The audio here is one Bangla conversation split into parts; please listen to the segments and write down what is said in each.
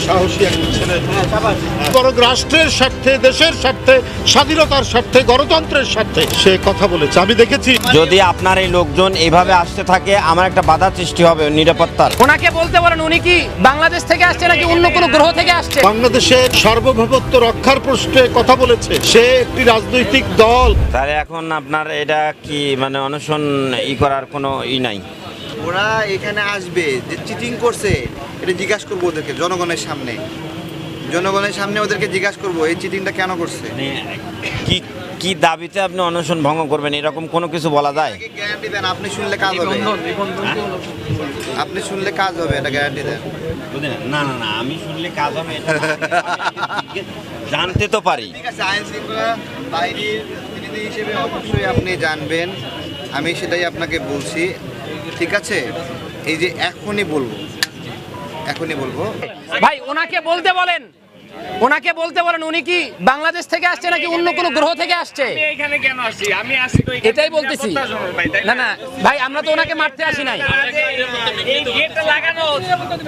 সাহসী একটা ছেলে, বরং রাষ্ট্রের স্বার্থে, দেশের স্বার্থে, স্বাধীনতার স্বার্থে, গণতন্ত্রের স্বার্থে সে কথা বলেছে। আমি দেখেছি। যদি আপনার এই লোকজন এইভাবে আসতে থাকে, আমার একটা বাধা সৃষ্টি হবে নিরাপত্তার। ওনাকে বলতে বলেন উনি কি বাংলাদেশ থেকে আসছে নাকি অন্য কোনো গ্রহ থেকে আসছে? বাংলাদেশের সার্বভৌমত্ব রক্ষার প্রশ্নে কথা বলেছে। সে একটি রাজনৈতিক দল। তাহলে এখন আপনার এটা কি মানে অনশন করার কোনো নাই? ওরা এখানে আসবে যে চিটিং করছে এটা জিজ্ঞাসা করবো ওদেরকে জনগণের সামনে। জনগণের সামনে ওদেরকে জিজ্ঞাসা করবো এই চিটিংটা কেন করছে। কি কি দাবিতে আপনি অনশন ভঙ্গ করবেন, এরকম কোনো কিছু বলা যায়? গ্যারান্টি দেন আপনি শুনলে কাজ হবে। আপনি শুনলে কাজ হবে, এটা গ্যারান্টি দেন। না না না, আমি শুনলে কাজ হবে এটা জানতে তো পারি। ঠিক আছে, আইন শৃঙ্খলা বাহিনীর প্রতিনিধি হিসেবে অবশ্যই আপনি জানবেন, আমি সেটাই আপনাকে বলছি। ঠিক আছে, এই যে এখনই বলবো ভাই ওনাকে বলতে বলেন, ওনাকে বলতে বলেন উনি কি বাংলাদেশ থেকে আসছে নাকি অন্য কোনো গ্রহ থেকে আসছে? আমি এখানে কেন আসছি? আমি আসছি তো এখানে এটাই বলতেছি। না না ভাই, আমরা তো ওনাকে মারতে আসি নাই। এই গেটটা লাগানো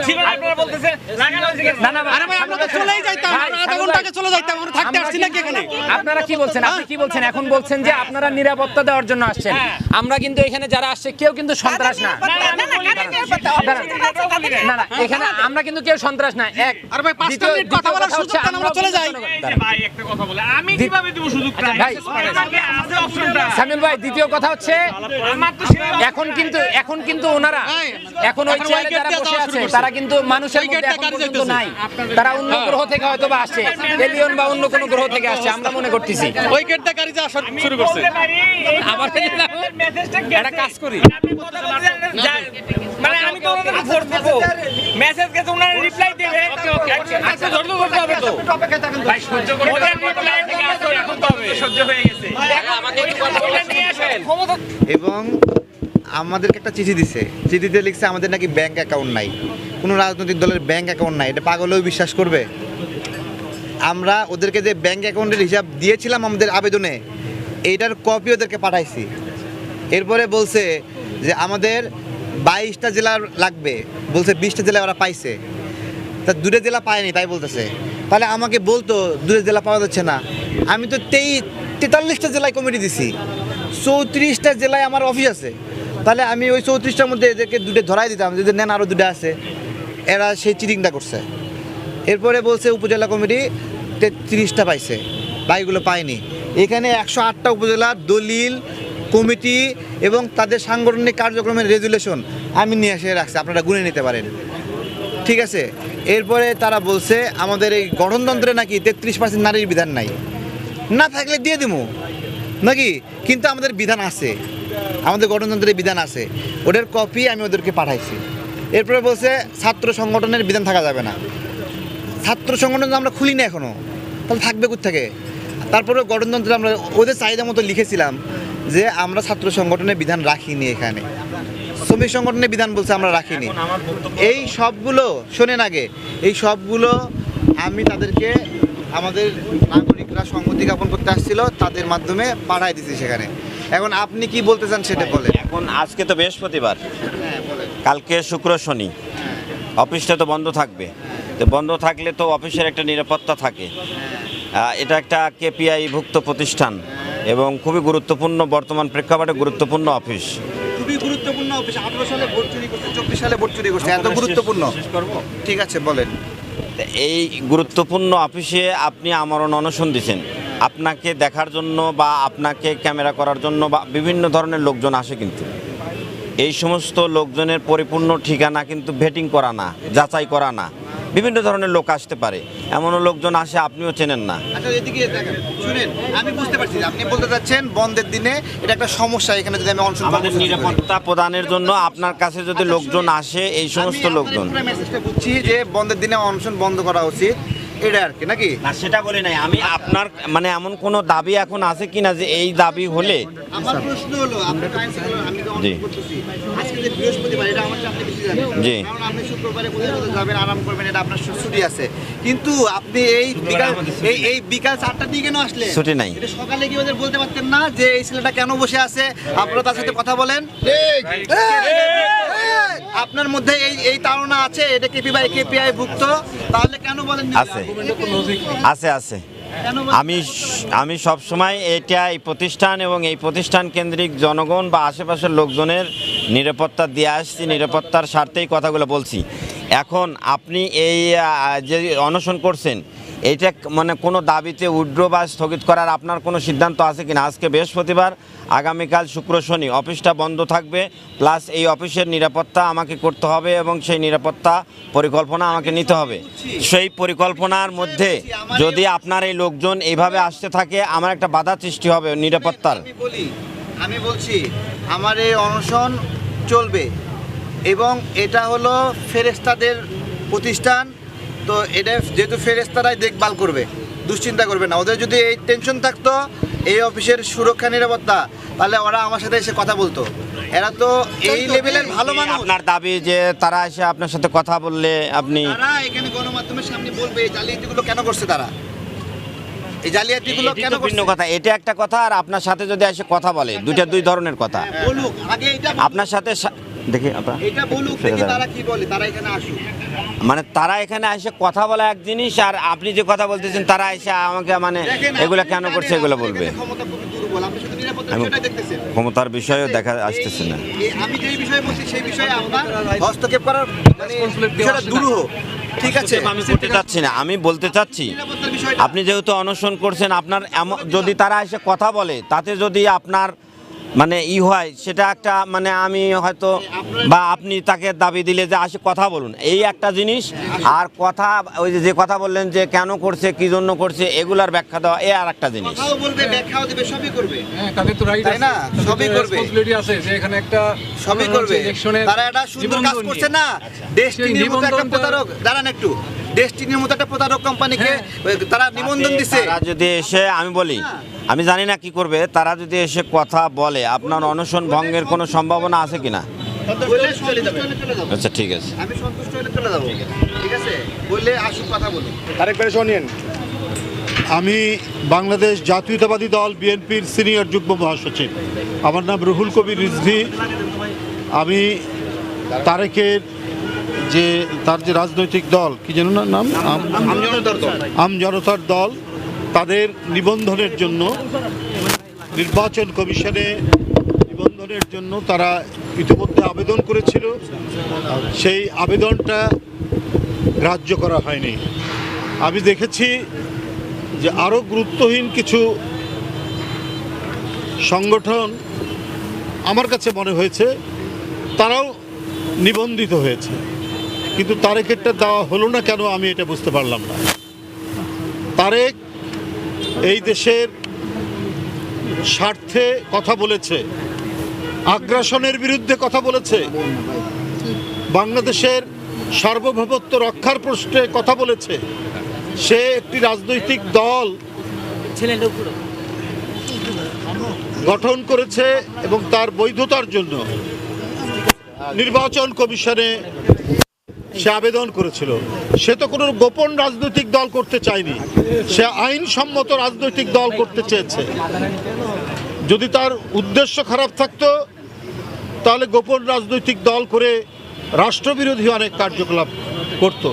ছিল না, আপনারা বলতেছেন লাগানো আছে কেন? না না আরে ভাই, আমরা তো চলেই যাইতাম, আমরা আধা ঘন্টা আগে চলে যাইতাম, আমরা থাকতে আসছি নাকি এখানে? আপনারা কি বলছেন? আপনি কি বলছেন? এখন বলছেন যে আপনারা নিরাপত্তা দেওয়ার জন্য আসছেন। আমরা কিন্তু এখানে যারা আসছে কেউ কিন্তু সন্ত্রাস না। না না, এখানে আমরা কিন্তু কেউ সন্ত্রাস না। এক আরে ভাই, 5 মিনিট কথা বলার সুযোগ দেন, আমরা চলে যাই। এই যে ভাই একটা কথা বলে আমি কিভাবে দেব সুযোগটা? ভাই, আমাকে আছে অপশনটা। সামিউল ভাই, দ্বিতীয় কথা হচ্ছে আমার তো এখন কিন্তু ওনারা এখন ওই চেয়ারে যারা বসে আছে তারা কিন্তু মানুষের মধ্যে এখন পর্যন্ত নাই। তারা অন্য গ্রহ থেকে হয়তো বা আসছে, এলিয়ন বা অন্য কোনো গ্রহ থেকে আসছে আমরা মনে করতেছি। ওই গেটটা গাড়ি যা শুরু করছে। আবার মেসেজটা একটা কাজ করি, আপনি কথা বলছেন মানে আমি তো ওনাদের ফোর্স দেব, মেসেজ কে তোমরা রিপ্লাই দেবে। আচ্ছা ধৈর্য ধরতে হবে তো ভাই, সহ্য করে ওদের রিপ্লাই থেকে আসো, এখন তো হবে, সহ্য হয়ে গেছে। আমাকে একটু কথা বলে নিয়ে আসেন। এবং আমাদেরকে একটা চিঠি দিছে, চিঠিতে লিখছে আমাদের নাকি ব্যাংক অ্যাকাউন্ট নাই, কোনো রাজনৈতিক দলের ব্যাংক অ্যাকাউন্ট নাই। এটা পাগলেও বিশ্বাস করবে? আমরা ওদেরকে যে ব্যাংক অ্যাকাউন্টের হিসাব দিয়েছিলাম আমাদের আবেদনে, এইটার কপি ওদেরকে পাঠাইছি। এরপরে বলছে যে আমাদের 22টা জেলা লাগবে, বলছে 20টা জেলায় ওরা পাইছে, তা 2টা জেলা পায়নি তাই বলতেছে। তাহলে আমাকে বলতো 2টা জেলা পাওয়া যাচ্ছে না। আমি তো 43টা জেলায় কমিটি দিছি, 34টা জেলায় আমার অফিস আছে। তাহলে আমি ওই 34টার মধ্যে এদেরকে 2টা ধরাই দিতাম, যদি নেন আরও 2টা আছে। এরা সেই চিটিংটা করছে। এরপরে বলছে উপজেলা কমিটি 33টা পাইছে, বাকিগুলো পায়নি। এখানে 108টা উপজেলার দলিল, কমিটি এবং তাদের সাংগঠনিক কার্যক্রমের রেজুলেশন আমি নিয়ে এসে রাখছি, আপনারা গুনে নিতে পারেন। ঠিক আছে, এরপরে তারা বলছে আমাদের এই গঠনতন্ত্রে নাকি 33% নারীর বিধান নাই। না থাকলে দিয়ে দিব নাকি, কিন্তু আমাদের বিধান আছে, আমাদের গঠনতন্ত্রের বিধান আছে, ওদের কপি আমি ওদেরকে পাঠাইছি। এরপরে বলছে ছাত্র সংগঠনের বিধান থাকা যাবে না। ছাত্র সংগঠন আমরা খুলি না এখনও, তাহলে থাকবে কোত্থেকে? তারপরে গঠনতন্ত্রে আমরা ওদের চাহিদা মতো লিখেছিলাম যে আমরা ছাত্র সংগঠনের বিধান রাখিনি, এখানে শ্রমিক সংগঠনের বিধান বলছে আমরা রাখিনি। এই সবগুলো শোনেন আগে, এই সবগুলো আমি তাদেরকে আমাদের নাগরিকরা সংহতি জ্ঞাপন করতে আসছিল তাদের মাধ্যমে পাঠাই দিচ্ছি সেখানে। এখন আপনি কি বলতে চান সেটা বলেন। এখন আজকে তো বৃহস্পতিবার, কালকে শুক্র শনি, অফিসটা তো বন্ধ থাকবে। তো বন্ধ থাকলে তো অফিসের একটা নিরাপত্তা থাকে। এটা একটা কেপিআই ভুক্ত প্রতিষ্ঠান এবং খুবই গুরুত্বপূর্ণ, বর্তমান প্রেক্ষাপটে গুরুত্বপূর্ণ অফিস। খুবই গুরুত্বপূর্ণ অফিস। 18 সালে ভোট চুরি করছে, 24 সালে ভোট চুরি করছে, এত গুরুত্বপূর্ণ। ঠিক আছে বলেন। এই গুরুত্বপূর্ণ অফিসে আপনি আমরণ অনশন দিচ্ছেন, আপনাকে দেখার জন্য বা আপনাকে ক্যামেরা করার জন্য বা বিভিন্ন ধরনের লোকজন আসে, কিন্তু এই সমস্ত লোকজনের পরিপূর্ণ ঠিকানা কিন্তু ভেটিং করা না, যাচাই করা না। বিভিন্ন ধরনের লোক আসতে পারে, এমনও লোকজন আসে আপনিও চেনেন না। আচ্ছা এদিকে দেখেন, শুনেন, আমি বুঝতে পারছি আপনি বলতে চাচ্ছেন বন্ধের দিনে এটা একটা সমস্যা, এখানে যদি আমি অনশন আমাদের নিরাপত্তা প্রদানের জন্য আপনার কাছে যদি লোকজন আসে, এই সমস্ত লোকজন, মেসেজটা বুঝছি যে বন্ধের দিনে অনশন বন্ধ করা উচিত, এটা আর কি নাকি? না সেটা বলি নাই আমি। আপনার মানে এমন কোনো দাবি এখন আছে কিনা যে এই দাবি হলে? আমার প্রশ্ন হলো আপনি টাইম আমি তো জি। অনশন করতেছি, আজকে যে বৃহস্পতিবার এটা আমার আপনি বেশি জানেন, জি। কারণ আপনি শুক্রবারে কোথাও যাবেন, আরাম করবেন, এটা আপনার ছুটি আছে। কিন্তু আপনি এই বিকাল 4টার দিকে কেন আসলে? ছুটি নাই। এটা সকালে কি ওদের বলতে পারতেন না যে এই ছেলেটা কেন বসে আছে, আপনারা তার সাথে কথা বলেন। ঠিক। আপনার মধ্যে এই ধারণা আছে এটা কেপিআই ভুক্ত, তাহলে কেন বলেন আছে আছে আছে আমি সব সময় এটা এই প্রতিষ্ঠান এবং এই প্রতিষ্ঠান কেন্দ্রিক জনগণ বা আশেপাশের লোকজনের নিরাপত্তা দিয়ে আসছি, নিরাপত্তার স্বার্থেই কথাগুলো বলছি। এখন আপনি এই যে অনশন করছেন এইটা মানে কোনো দাবিতে উইথড্র বা স্থগিত করার আপনার কোনো সিদ্ধান্ত আছে কিনা? আজকে বৃহস্পতিবার, আগামীকাল শুক্র শনি অফিসটা বন্ধ থাকবে, প্লাস এই অফিসের নিরাপত্তা আমাকে করতে হবে এবং সেই নিরাপত্তা পরিকল্পনা আমাকে নিতে হবে। সেই পরিকল্পনার মধ্যে যদি আপনার এই লোকজন এইভাবে আসতে থাকে আমার একটা বাধা সৃষ্টি হবে নিরাপত্তার। আমি বলছি আমার এই অনশন চলবে এবং এটা হলো ফেরেশতাদের প্রতিষ্ঠান, তো এটা যেহেতু ফেরেশতারাই দেখভাল করবে, দুশ্চিন্তা করবে না। ওদের যদি এই টেনশন থাকতো এই অফিসের সুরক্ষা নিরাপত্তা, তাহলে ওরা আমার সাথে এসে কথা বলতো। এরা তো এই লেভেলের ভালো মানুষ। আপনার দাবি যে তারা এসে আপনার সাথে কথা বললে আপনি তারা এখানে গণমাধ্যমের সামনে বলবে এই জালিয়াতিগুলো কেন করছে, তারা এই জালিয়াতিগুলো কেন ভিন্ন করছে। কথা, এটা একটা কথা, আর আপনার সাথে যদি এসে কথা বলে দুই ধরনের কথা। বলুক আগে এটা, আপনার সাথে দেখি আপনার এটা বলুক, দেখি তারা কি বলে, তারা এখানে আসুক। মানে তারা এখানে এসে কথা বলা এক জিনিস, আর আপনি যে কথা বলতেছেন তারা এসে আমাকে মানে এগুলো কেন করছে এগুলো বলবে। ক্ষমতা খুবই দুর্বল, আপনি শুধু নিরাপত্তার আমি- বিষয়টা দেখতেছেন। ক্ষমতার বিষয়েও দেখা আসতেছে না। আমি যেই বিষয়ে বলছি সেই বিষয়ে আপনার হস্তক্ষেপ করার মানে বিষয়টা দুরূহ, ঠিক আছে? আমি করতে চাচ্ছি না, আমি বলতে চাচ্ছি নিরাপত্তার বিষয়টা আপনি যেহেতু অনশন করছেন, আপনার যদি তারা এসে কথা বলে তাতে যদি আপনার মানে হয় সেটা একটা মানে আমি হয়তো বা আপনি তাকে দাবি দিলে যে আসে কথা বলুন, এই একটা জিনিস। আর কথা ওই যে কথা বললেন যে কেন করছে কি জন্য করছে এগুলার ব্যাখ্যা দেওয়া এ আর একটা জিনিস। কথাও বলবে, ব্যাখ্যাও দেবে, সবই করবে, হ্যাঁ, তাদের তো রাইট তাই না? সবই করবে, রেসপন্সিবিলিটি আছে যে এখানে একটা সবই করবে। তারা একটা সুন্দর কাজ করছে না, ডেস্টিনির মতো একটা প্রতারক, দাঁড়ান একটু, ডেস্টিনির মতো একটা প্রতারক কোম্পানিকে তারা নিবন্ধন দিছে। তারা যদি এসে আমি বলি, আমি জানি না কি করবে, তারা যদি এসে কথা বলে আপনার অনশন ভঙ্গের কোনো সম্ভাবনা আছে কিনা? বললে সন্তুষ্ট হলে চলে যাবো। আচ্ছা ঠিক আছে। আমি সন্তুষ্ট হলে চলে যাবো, ঠিক আছে? বললে আসুক, কথা বলুন। আমি বাংলাদেশ জাতীয়তাবাদী দল বিএনপির সিনিয়র যুগ্ম মহাসচিব, আমার নাম রুহুল কবির রিজভী। আমি তারেকের যে তার যে রাজনৈতিক দল কি যেন না নাম, আম জনতার দল, তাদের নিবন্ধনের জন্য নির্বাচন কমিশনে নিবন্ধনের জন্য তারা ইতিমধ্যে আবেদন করেছিল, সেই আবেদনটা গ্রাহ্য করা হয়নি। আমি দেখেছি যে আরও গুরুত্বহীন কিছু সংগঠন আমার কাছে মনে হয়েছে তারাও নিবন্ধিত হয়েছে, কিন্তু তারেকেরটা দেওয়া হলো না কেন আমি এটা বুঝতে পারলাম না। তারেক এই দেশের স্বার্থে কথা বলেছে, আগ্রাসনের বিরুদ্ধে কথা বলেছে, বাংলাদেশের সার্বভৌমত্ব রক্ষার প্রশ্নে কথা বলেছে। সে একটি রাজনৈতিক দল গঠন করেছে এবং তার বৈধতার জন্য নির্বাচন কমিশনে সে আবেদন করেছিল। সে তো কোনো গোপন রাজনৈতিক দল করতে চায়নি, সে আইনসম্মত রাজনৈতিক দল করতে চেয়েছে। যদি তার উদ্দেশ্য খারাপ থাকতো তাহলে গোপন রাজনৈতিক দল করে রাষ্ট্রবিরোধী অনেক কার্যকলাপ করত,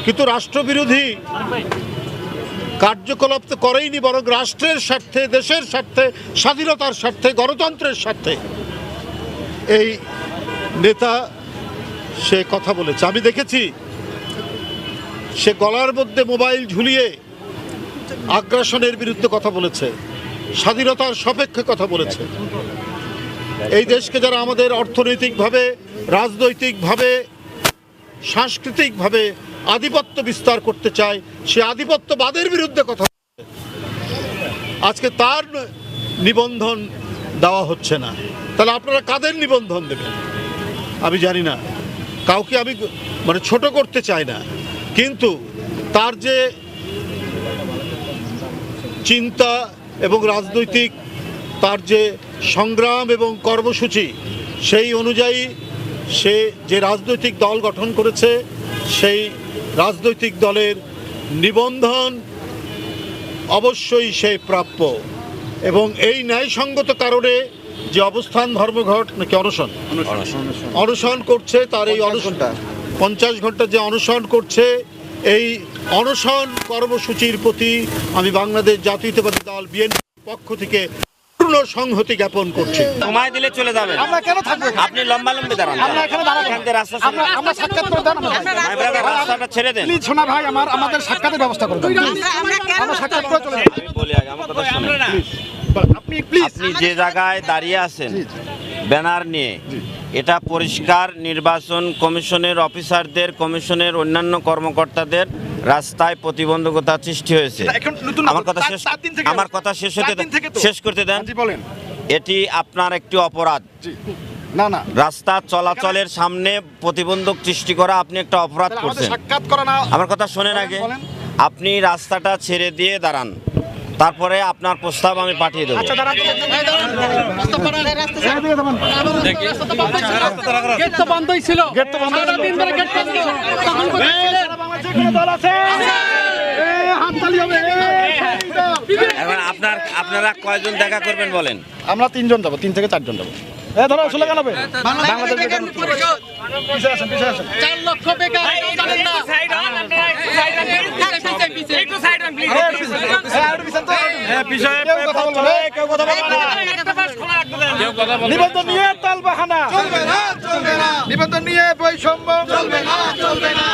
কিন্তু রাষ্ট্রবিরোধী কার্যকলাপ তো করেইনি, বরং রাষ্ট্রের স্বার্থে, দেশের স্বার্থে, স্বাধীনতার স্বার্থে, গণতন্ত্রের স্বার্থে এই নেতা সে কথা বলেছে। আমি দেখেছি সে গলার মধ্যে মোবাইল ঝুলিয়ে আগ্রাসনের বিরুদ্ধে কথা বলেছে, স্বাধীনতার সপক্ষে কথা বলেছে। এই দেশকে যারা আমাদের অর্থনৈতিকভাবে, রাজনৈতিকভাবে, সাংস্কৃতিকভাবে আধিপত্য বিস্তার করতে চায়, সে আধিপত্যবাদের বিরুদ্ধে কথা বলেছে। আজকে তার নিবন্ধন দেওয়া হচ্ছে না, তাহলে আপনারা কাদের নিবন্ধন দেবেন? আমি জানি না, কাউকে আমি মানে ছোট করতে চাই না, কিন্তু তার যে চিন্তা এবং রাজনৈতিক তার যে সংগ্রাম এবং কর্মসূচি, সেই অনুযায়ী সে যে রাজনৈতিক দল গঠন করেছে সেই রাজনৈতিক দলের নিবন্ধন অবশ্যই সে প্রাপ্য। এবং এই ন্যায়সঙ্গত কারণে যে অবস্থান ধর্মঘট নাকি অনশন করছে, তার এই অনশনটা 50 ঘন্টা যে অনশন করছে, এই অনশন কর্মসূচির প্রতি আমি বাংলাদেশ জাতীয়তাবাদী দল বিএনপির পক্ষ থেকে পূর্ণ সংহতি জ্ঞাপন করছি। সময় দিলে চলে যাবেন, আমরা কেন থাকবো? আপনি লম্বা দাঁড়ান, আমরা এখানে দাঁড়াবো। এখান থেকে রাস্তা ছেড়ে দেন। আমরা সাক্ষাৎ করে দেন আমাদের। ভাই ব্রাদার, রাস্তাটা ছেড়ে দেন। প্লিজ শোনা ভাই, আমাদের সাক্ষাতের ব্যবস্থা করে দেন। আমরা সাক্ষাৎ করে চলে যাব। আমি বলি আগে আমার কথা শুনুন। আপনি প্লিজ আপনি যে জায়গায় দাঁড়িয়ে আছেন ব্যানার নিয়ে, এটা পরিষ্কার নির্বাচন কমিশনের অফিসারদের, কমিশনের অন্যান্য কর্মকর্তাদের রাস্তায় প্রতিবন্ধকতা সৃষ্টি হয়েছে। এখন নতুন আমার কথা শেষ, আমার কথা শেষ হতে দেন, শেষ করতে দেন। জি বলেন। এটি আপনার একটি অপরাধ। জি না না, রাস্তা চলাচলের সামনে প্রতিবন্ধক সৃষ্টি করা আপনি একটা অপরাধ আমাদের করছেন। সাক্ষাৎ করা না। আমার কথা শোনেন আগে, বলেন। আপনি রাস্তাটা ছেড়ে দিয়ে দাঁড়ান, তারপরে আপনার প্রস্তাব আমি পাঠিয়ে দেবো। আচ্ছা দাঁড়ান। গেট তো বন্ধই ছিল। গেট তো বন্ধ ছিল। দিন ধরে গেট বন্ধ। তখন দল আছে। হাততালি হবে। এখন আপনারা কয়জন দেখা করবেন বলেন? আমরা 3 জন যাব, 3 থেকে 4 জন যাব। ধরো আসলে কেন হবে? বাংলাদেশ বেকার পরিষদ। পিছিয়ে আসেন। 4 লক্ষ বেকার জানেন না। সাইড অন, আপনারা একটু সাইড অন প্লিজ। কেউ কথা বলবে না। একটা পাশ খোলা রাখতে দেন। নিবন্ধন নিয়ে তাল বাহানা চলবে না। নিবন্ধন নিয়ে বৈষম্য চলবে না।